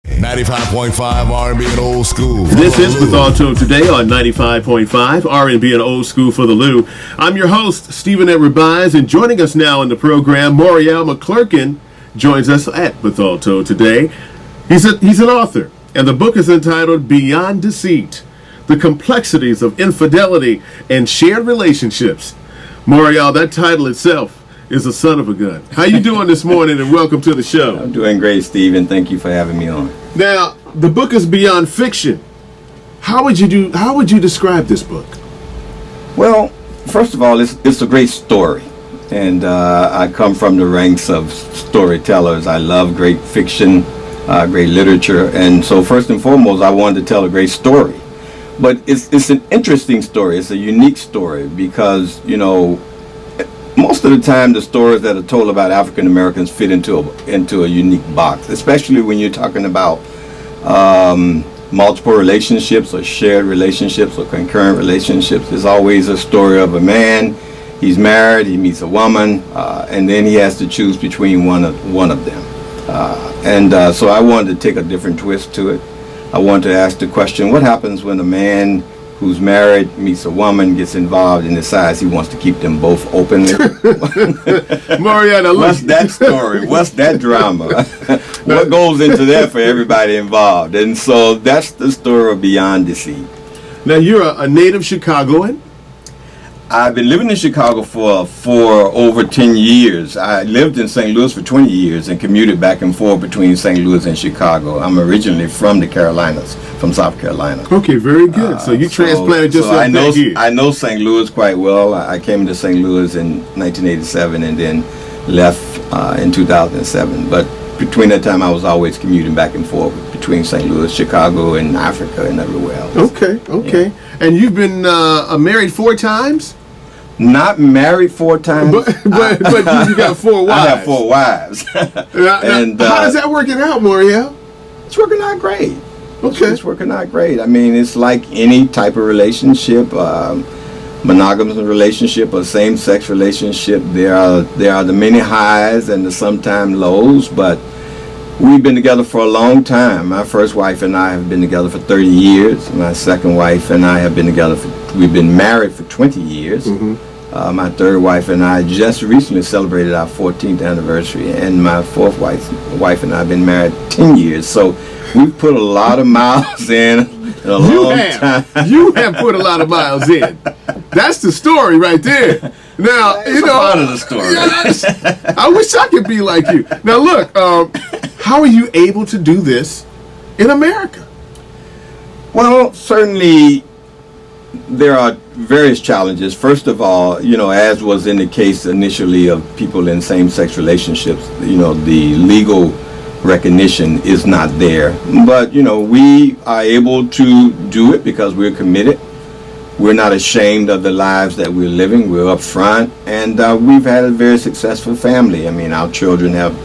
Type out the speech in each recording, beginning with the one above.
95.5 R&B and old school. This is Bethalto today on 95.5 R&B and old school for the Lou. I'm your host, Stephen Edward Byes, and joining us now in the program, Moriel McClurkin joins us at Bethalto today. He's an author, and the book is entitled Beyond Deceit: The Complexities of Infidelity and Shared Relationships. Moriel, that title itself is a son of a gun. How you doing this morning, and welcome to the show? I'm doing great, Stephen. Thank you for having me on. Now, the book is beyond fiction. How would you describe this book? Well, first of all, it's a great story, and I come from the ranks of storytellers. I love great fiction, great literature, and so first and foremost, I wanted to tell a great story. But it's an interesting story. It's a unique story because, you know, most of the time the stories that are told about African Americans fit into a unique box, especially when you're talking about multiple relationships or shared relationships or concurrent relationships. There's always a story of a man. He's married, he meets a woman, and then he has to choose between one of them. So I wanted to take a different twist to it. I wanted to ask the question, what happens when a man who's married meets a woman, gets involved, and decides he wants to keep them both openly? Mariana, what's that story? What's that drama? What goes into that for everybody involved? And so that's the story of Beyond Deceit. Now, you're a native Chicagoan? I've been living in Chicago for over 10 years. I lived in St. Louis for 20 years and commuted back and forth between St. Louis and Chicago. I'm originally from the Carolinas, from South Carolina. Okay, very good. So you transplanted yourself back here. I know St. Louis quite well. I came to St. Louis in 1987 and then left in 2007. But between that time, I was always commuting back and forth between St. Louis, Chicago, and Africa and everywhere else. Okay. Yeah. And you've been married 4 times? Not married 4 times. But you got 4 wives. I have 4 wives. And how is that working out, Moriel? It's working out great. Okay. It's working out great. I mean, it's like any type of relationship, monogamous relationship or same-sex relationship. There are the many highs and the sometimes lows, but we've been together for a long time. My first wife and I have been together for 30 years. My second wife and I have been together we've been married for 20 years. Mm-hmm. My third wife and I just recently celebrated our 14th anniversary, and my fourth wife and I have been married 10 years. So we've put a lot of miles in a long time. You have put a lot of miles in. That's the story right there. Now, it's part of the story. I wish I could be like you. Now, look, how are you able to do this in America? Well, certainly there are various challenges. First of all, you know, as was in the case initially of people in same-sex relationships, you know, the legal recognition is not there. But, you know, we are able to do it because we're committed. We're not ashamed of the lives that we're living. We're upfront, and we've had a very successful family. I mean, our children have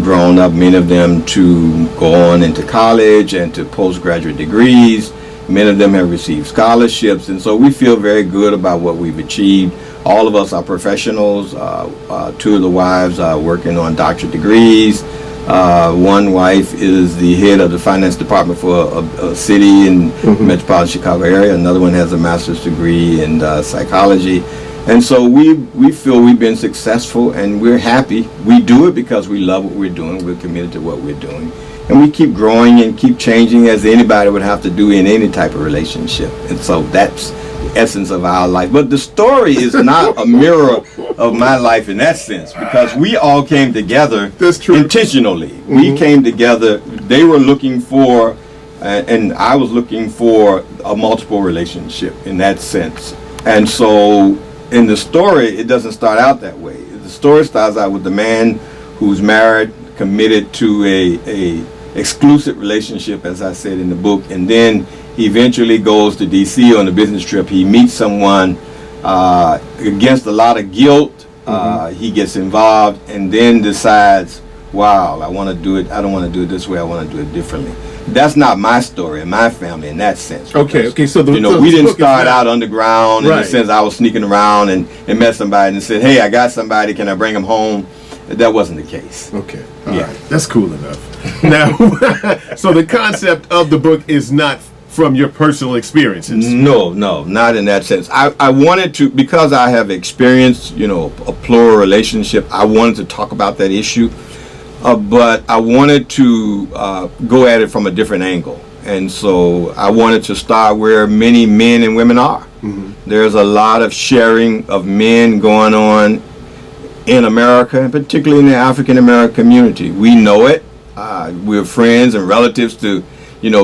grown up, many of them to go on into college and to postgraduate degrees. Many of them have received scholarships, and so we feel very good about what we've achieved. All of us are professionals. 2 of the wives are working on doctorate degrees. One wife is the head of the finance department for a city in metropolitan Chicago area. Another one has a master's degree in psychology. And so we feel we've been successful, and we're happy. We do it because we love what we're doing. We're committed to what we're doing. And we keep growing and keep changing as anybody would have to do in any type of relationship. And so that's the essence of our life. But the story is not a mirror of my life in that sense, because we all came together intentionally. Mm-hmm. We came together. They were looking for, and I was looking for a multiple relationship in that sense. And so in the story, it doesn't start out that way. The story starts out with the man who's married, committed to a exclusive relationship, as I said in the book, and then he eventually goes to D.C. on a business trip. He meets someone against a lot of guilt. He gets involved and then decides, wow, I want to do it. I don't want to do it this way. I want to do it differently. That's not my story and my family in that sense. Okay. So we didn't start out underground in the sense I was sneaking around and met somebody and said, hey, I got somebody. Can I bring him home? that wasn't the case. Okay. All Yeah. right. That's cool enough. Now, so the concept of the book is not from your personal experiences. No, not in that sense. I wanted to, because I have experienced, a plural relationship, I wanted to talk about that issue, but I wanted to go at it from a different angle. And so I wanted to start where many men and women are. Mm-hmm. There's a lot of sharing of men going on in America, and particularly in the African American community. We know it. We're friends and relatives to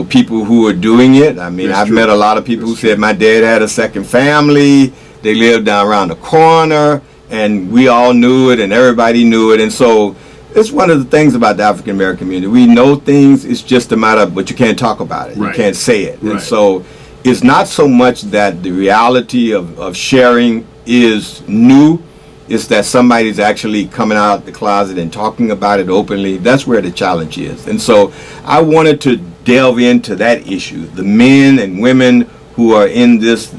people who are doing it. I mean, I've met a lot of people who said my dad had a second family. They lived down around the corner, and we all knew it, and everybody knew it. And so it's one of the things about the African American community. We know things. It's just a matter of, but you can't talk about it. Right. You can't say it. Right. And so it's not so much that the reality of sharing is new. It's that somebody's actually coming out the closet and talking about it openly. That's where the challenge is. And so I wanted to delve into that issue. The men and women who are in this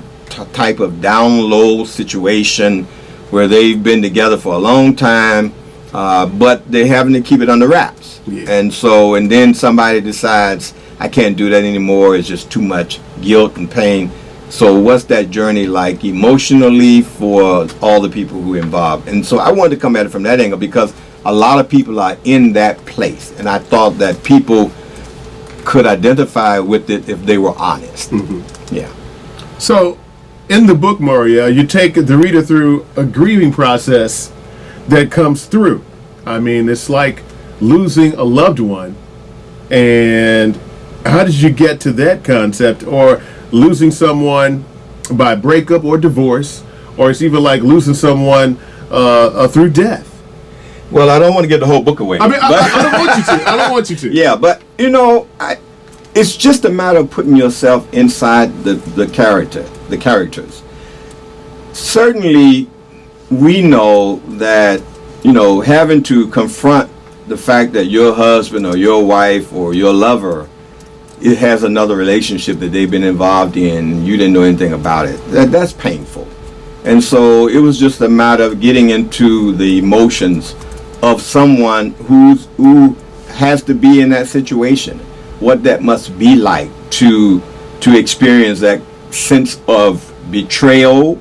type of down low situation where they've been together for a long time, but they're having to keep it under wraps. Yeah. And then somebody decides, I can't do that anymore. It's just too much guilt and pain. So what's that journey like emotionally for all the people who are involved? And so I wanted to come at it from that angle because a lot of people are in that place. And I thought that people could identify with it if they were honest. Mm-hmm. Yeah. So in the book, Moriel, you take the reader through a grieving process that comes through. I mean, it's like losing a loved one. And how did you get to that concept? Or losing someone by breakup or divorce, or it's even like losing someone through death. Well, I don't want to give the whole book away. I mean, I don't want you to. I don't want you to. Yeah, but it's just a matter of putting yourself inside the characters. Certainly, we know that having to confront the fact that your husband or your wife or your lover, it has another relationship that they've been involved in and you didn't know anything about it. That's painful. And so it was just a matter of getting into the emotions of someone who has to be in that situation. What that must be like to experience that sense of betrayal,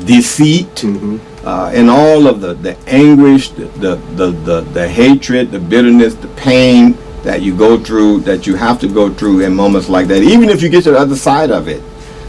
deceit, mm-hmm. And all of the anguish, the hatred, the bitterness, the pain that you go through, that you have to go through in moments like that. Even if you get to the other side of it,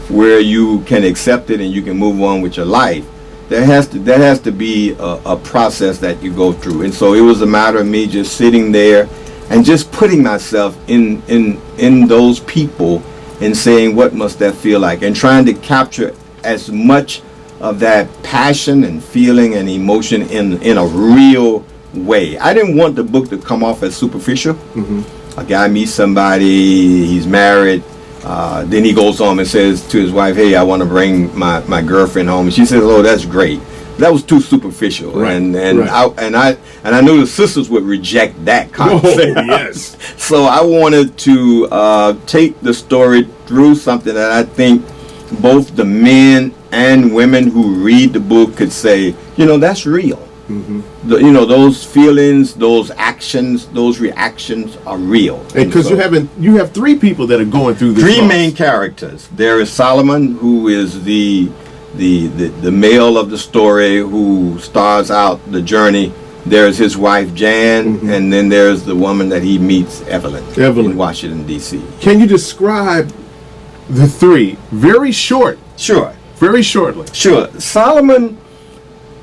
where you can accept it and you can move on with your life, there has to be a process that you go through. And so it was a matter of me just sitting there and just putting myself in those people and saying, what must that feel like? And trying to capture as much of that passion and feeling and emotion in a real way. I didn't want the book to come off as superficial. Mm-hmm. A guy meets somebody, he's married, then he goes home and says to his wife, hey, I want to bring my girlfriend home. And she says, oh, that's great. That was too superficial. Right. And right. I knew the sisters would reject that concept. Oh, yes. So I wanted to take the story through something that I think both the men and women who read the book could say, that's real. Mm-hmm. Those feelings, those actions, those reactions are real. Because you have three people that are going through this. Three main characters. There is Solomon, who is the male of the story, who stars out the journey. There's his wife Jan, mm-hmm. and then there's the woman that he meets, Evelyn. In Washington D.C. Can you describe the three very short? Sure. Very shortly. Sure. Solomon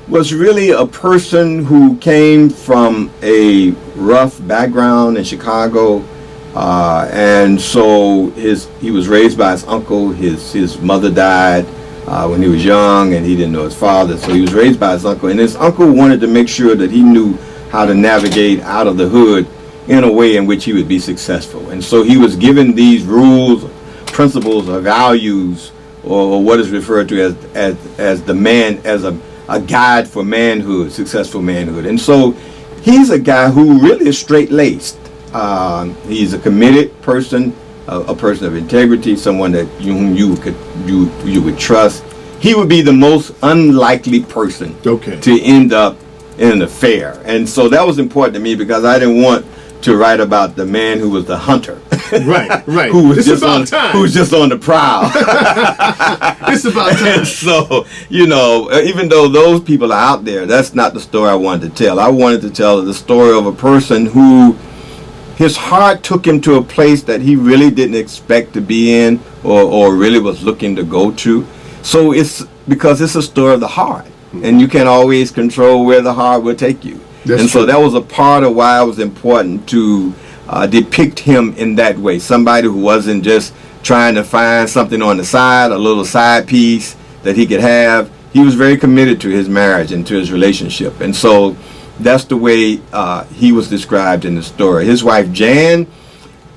was really a person who came from a rough background in Chicago, and so he was raised by his uncle. His mother died when he was young, and he didn't know his father, so he was raised by his uncle. And his uncle wanted to make sure that he knew how to navigate out of the hood in a way in which he would be successful. And so he was given these rules, principles, or values, or what is referred to as the man, as a guide for manhood, successful manhood. And so he's a guy who really is straight-laced. He's a committed person, a person of integrity, someone that whom you would trust. He would be the most unlikely person to end up in an affair. And so that was important to me because I didn't want to write about the man who was the hunter. Right. who was It's just about on time. who was just on the prowl. It's about time. And so, even though those people are out there, that's not the story I wanted to tell. I wanted to tell the story of a person who his heart took him to a place that he really didn't expect to be in or really was looking to go to. So it's because it's a story of the heart. And you can't always control where the heart will take you. So that was a part of why it was important to depict him in that way. Somebody who wasn't just trying to find something on the side, a little side piece that he could have. He was very committed to his marriage and to his relationship. And so that's the way he was described in the story. His wife, Jan,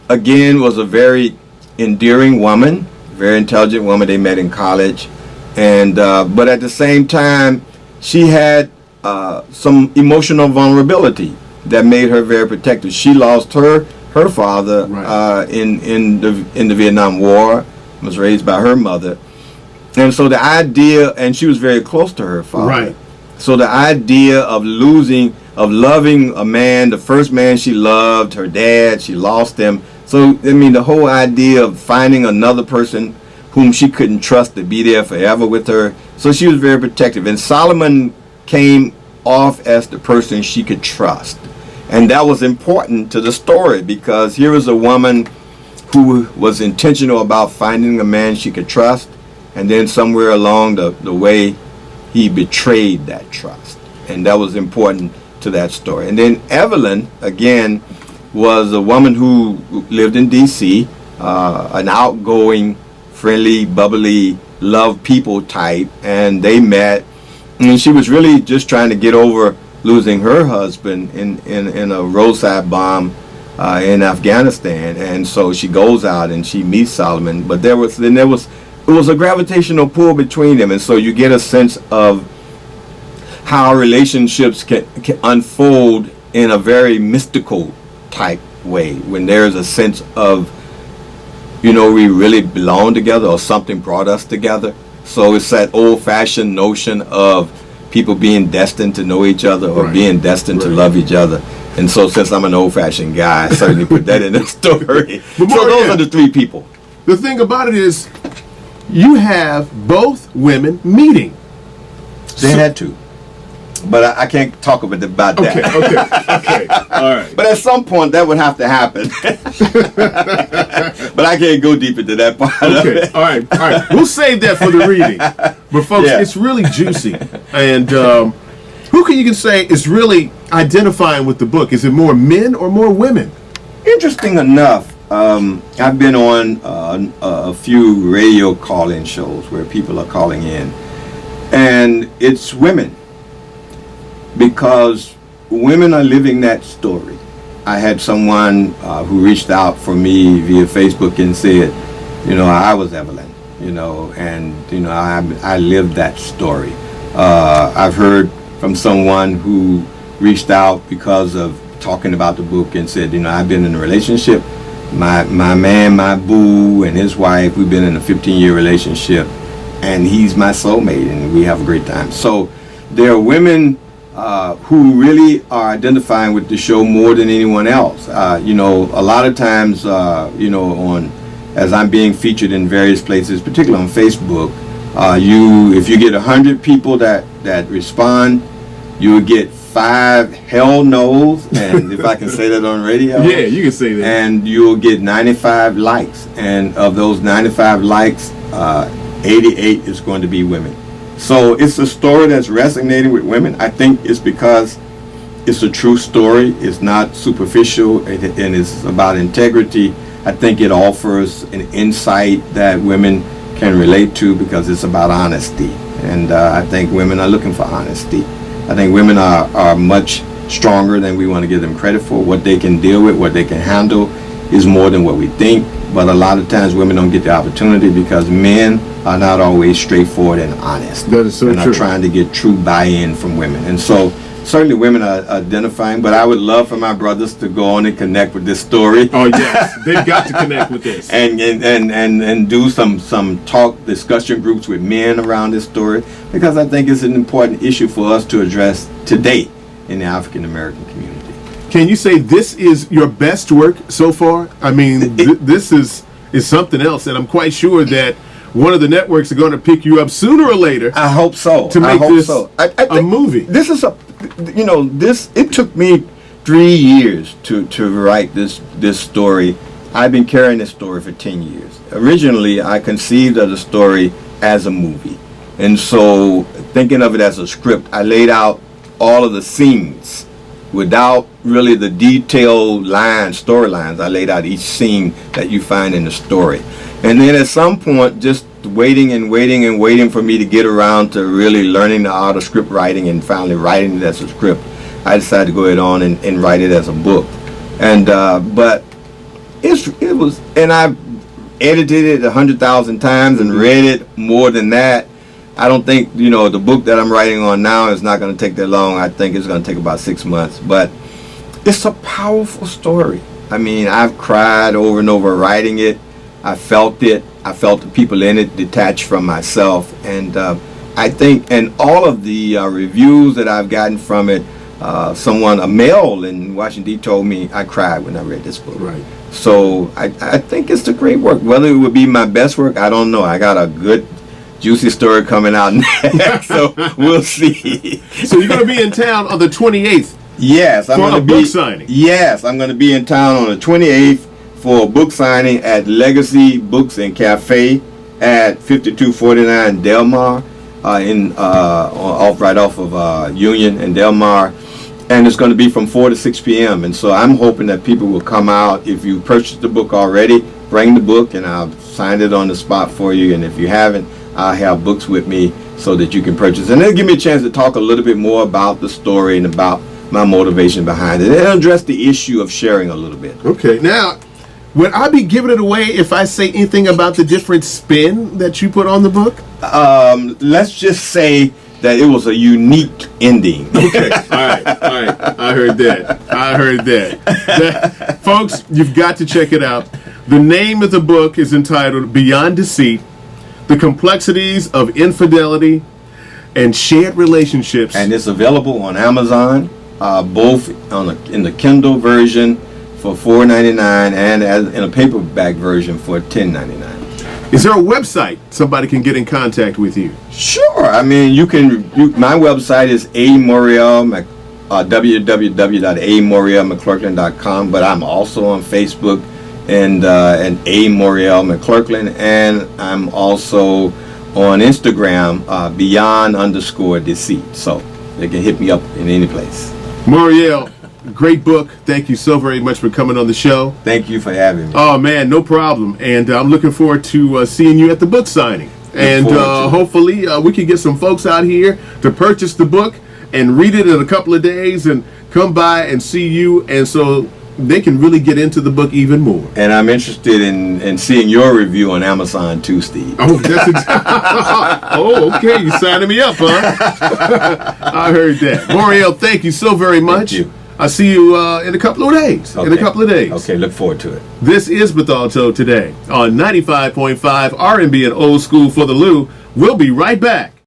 again, was a very endearing woman, very intelligent woman. They met in college. And but at the same time, she had some emotional vulnerability that made her very protective. She lost her father in the Vietnam War, was raised by her mother. And so the idea, and she was very close to her father. Right. So the idea of loving a man, the first man she loved, her dad, she lost him. So, the whole idea of finding another person whom she couldn't trust to be there forever with her. So she was very protective. And Solomon came off as the person she could trust. And that was important to the story because here was a woman who was intentional about finding a man she could trust. And then somewhere along the way, he betrayed that trust. And that was important to that story. And then Evelyn, again, was a woman who lived in D.C., an outgoing, friendly, bubbly, love people type. And they met. And she was really just trying to get over losing her husband in a roadside bomb in Afghanistan. And so she goes out and she meets Solomon. But it was a gravitational pull between them. And so you get a sense of how relationships can unfold in a very mystical type way, when there's a sense of, we really belong together or something brought us together. So it's that old-fashioned notion of people being destined to know each other or being destined to love each other. And so since I'm an old-fashioned guy, I certainly put that in the story. So those are the three people. The thing about it is, you have both women meeting. They had to. But I can't talk about that. Okay. All right. But at some point, that would have to happen. But I can't go deep into that part of it. All right. We'll save that for the reading. But folks, it's really juicy. And who you can say is really identifying with the book? Is it more men or more women? Interesting enough, I've been on a few radio call-in shows where people are calling in. And it's women. Because women are living that story. I had someone who reached out for me via Facebook and said, I was Evelyn, and I lived that story. I've heard from someone who reached out because of talking about the book and said, I've been in a relationship. My man, my boo, and his wife, we've been in a 15-year relationship, and he's my soulmate, and we have a great time. So there are women who really are identifying with the show more than anyone else. A lot of times, as I'm being featured in various places, particularly on Facebook, if you get 100 people that respond, you'll get 5 hell no's, and if I can say that on radio. Yeah, you can say that. And you'll get 95 likes, and of those 95 likes, 88 is going to be women. So it's a story that's resonating with women. I think it's because it's a true story. It's not superficial, and it's about integrity. I think it offers an insight that women can relate to because it's about honesty. And I think women are looking for honesty. I think women are much stronger than we want to give them credit for. What they can deal with, what they can handle is more than what we think. But a lot of times women don't get the opportunity because men are not always straightforward and honest. That is so true. And are trying to get true buy-in from women. And so certainly women are identifying, but I would love for my brothers to go on and connect with this story. Oh yes, they've got to connect with this. and do some talk discussion groups with men around this story, because I think it's an important issue for us to address today. in the African American community. Can you say this is your best work so far? I mean, this is something else, and I'm quite sure that one of the networks are going to pick you up sooner or later. I hope so. To make this I think a movie. This is it took me 3 years to write this story. I've been carrying this story for 10 years. Originally, I conceived of the story as a movie. And so, thinking of it as a script, I laid out all of the scenes without really the detailed storylines. I laid out each scene that you find in the story. And then at some point, just waiting for me to get around to really learning the art of script writing and finally writing it as a script, I decided to go ahead on and write it as a book. And but I've edited it 100,000 times and read it more than that. I don't think, the book that I'm writing on now is not going to take that long. I think it's going to take about 6 months. But it's a powerful story. I mean, I've cried over and over writing it. I felt it. I felt the people in it detached from myself. And I think, and all of the reviews that I've gotten from it, a male in Washington, D.C. told me I cried when I read this book. Right. So I think it's a great work. Whether it would be my best work, I don't know. I got a good, juicy story coming out next, so we'll see. So you're going to be in town on the 28th. Yes, I'm for going a to be book signing. Yes, I'm going to be in town on the 28th for a book signing at Legacy Books and Cafe at 5249 Delmar, right off of Union and Delmar. And it's going to be from 4 to 6 p.m. And so I'm hoping that people will come out. If you purchased the book already, bring the book and I'll sign it on the spot for you. And if you haven't, I'll have books with me so that you can purchase. And it'll give me a chance to talk a little bit more about the story and about my motivation behind it. It'll address the issue of sharing a little bit. Okay. Now, would I be giving it away if I say anything about the different spin that you put on the book? Let's just say that it was a unique ending. Okay. All right. I heard that. Folks, you've got to check it out. The name of the book is entitled Beyond Deceit: The Complexities of Infidelity and Shared Relationships. And it's available on Amazon, both in the Kindle version for $4.99 and in a paperback version for $10.99. Is there a website somebody can get in contact with you? Sure. I mean, my website is www.amorielmcclurkin.com, but I'm also on Facebook and A. Moriel McClurkin, and I'm also on Instagram, beyond_deceit. So they can hit me up in any place. Moriel, great book. Thank you so very much for coming on the show. Thank you for having me. Oh, man, no problem. And I'm looking forward to seeing you at the book signing. And hopefully we can get some folks out here to purchase the book and read it in a couple of days and come by and see you. And so they can really get into the book even more. And I'm interested in seeing your review on Amazon too, Steve. Oh, that's oh, okay. You signing me up, huh? I heard that. Moriel, thank you so very much. Thank you. I'll see you in a couple of days. Okay. In a couple of days. Okay, look forward to it. This is Bethalto Today on 95.5 R&B and Old School for the Lou. We'll be right back.